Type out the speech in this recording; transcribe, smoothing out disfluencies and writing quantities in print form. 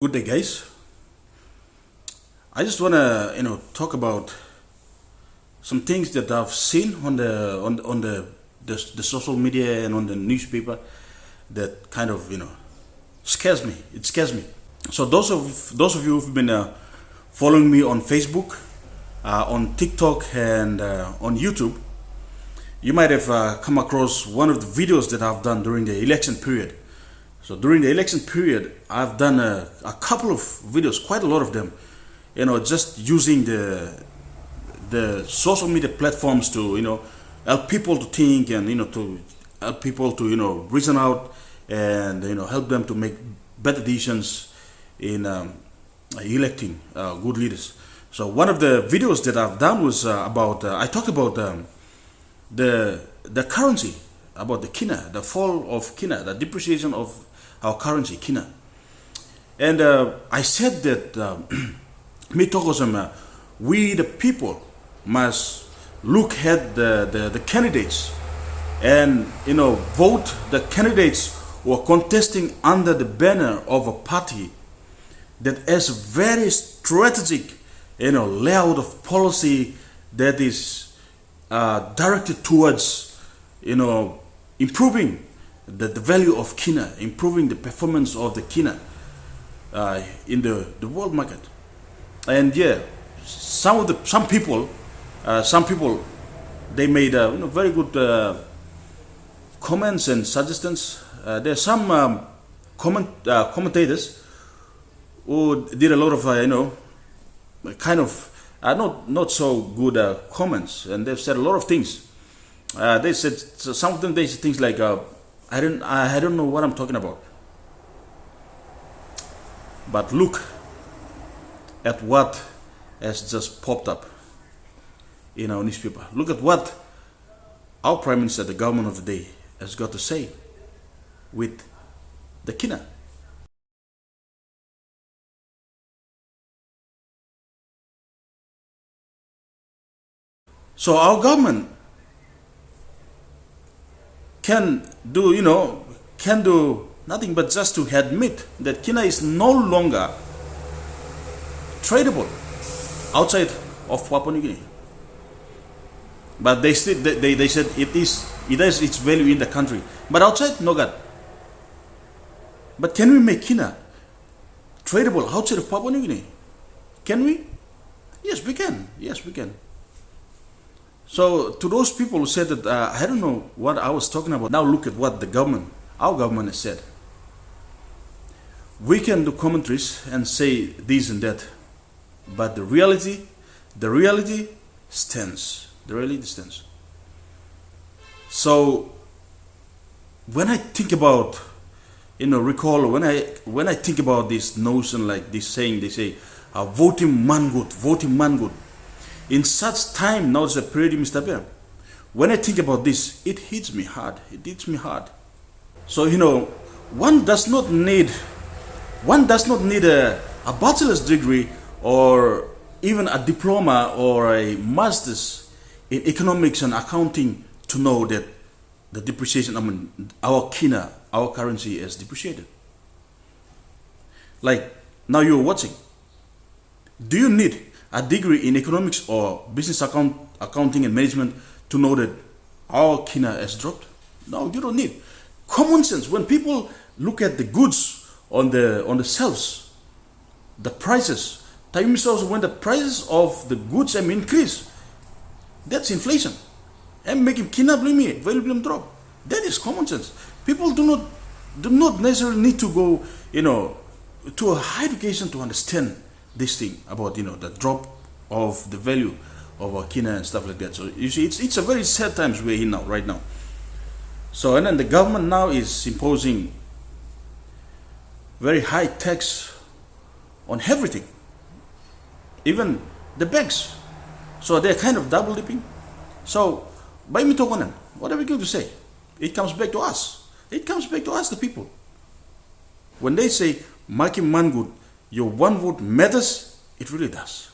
Good day, guys. I just wanna talk about some things that I've seen on the social media and on the newspaper that kind of scares me. It scares me. So those of you who've been following me on Facebook, on TikTok, and on YouTube, you might have come across one of the videos that I've done during the election period. So during the election period, I've done a couple of videos, quite a lot of them, just using the social media platforms to help people to think and to help people to reason out and help them to make better decisions in electing good leaders. So one of the videos that I've done was about I talked about the currency, about the Kina, the fall of Kina, the depreciation of our currency, Kina. And I said that we the people must look at the candidates and vote the candidates who are contesting under the banner of a party that has a very strategic layout of policy that is directed towards improving the value of Kina, improving the performance of the Kina in the world market. And yeah, some people they made very good comments and suggestions. There are some commentators who did a lot of kind of not so good comments, and they've said a lot of things. They said some of them. They said things like I don't know what I'm talking about. But look at what has just popped up in our newspaper. Look at what our Prime Minister, the government of the day, has got to say with the Kina. So our government can do nothing but just to admit that Kina is no longer tradable outside of Papua New Guinea. But they said it has its value in the country, but outside, no God. But can we make Kina tradable outside of Papua New Guinea? Can we? Yes, we can. Yes, we can. So to those people who said that I don't know what I was talking about, now look at what our government has said. We can do commentaries and say this and that, but the reality stands. The reality stands. So when I think about, when I think about this notion, like this saying, they say, voting man good. In such time, now it's a period, Mr. Bear. When I think about this, it hits me hard. It hits me hard. So one does not need a bachelor's degree or even a diploma or a master's in economics and accounting to know that the depreciation, our Kina, our currency is depreciated. Like now you're watching. Do you need a degree in economics or business accounting and management to know that our Kina has dropped? No, you don't need. Common sense. When people look at the goods on the shelves, the prices, when the prices of the goods increase, that's inflation. And making Kina value drop. That is common sense. People do not necessarily need to go to a high education to understand this thing about the drop of the value of our Kina and stuff like that. So you see, it's a very sad times we're in now, right now. So and then the government now is imposing very high tax on everything, even the banks. So they're kind of double dipping. So by me talking, what are we going to say? It comes back to us. It comes back to us, the people. When they say, "Maki man good, your one vote matters," it really does.